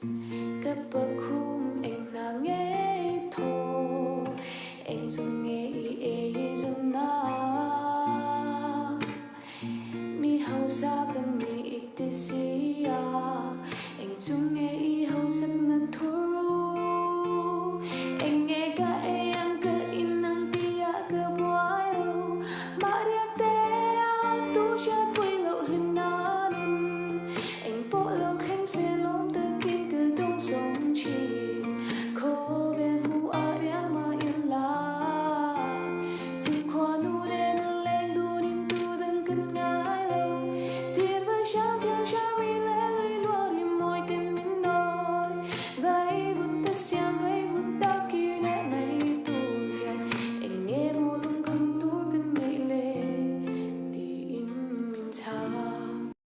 Cấp bậc khum anh na nghe thô anh dùng nghe e dùng na mi hậu sa cần mi itisia anh dùng nghe hậu sắc na thuru anh nghe cả anh ke inang tia ke boyo maria te tu cha quay lộ hình nan anh bộ lâu khanh xe lom ta kim cứ đông sống chi khó về mu aria ma yên la chung khoa nu đen lên du nim tu đừng cân ngái lâu xin với sáng theo sáng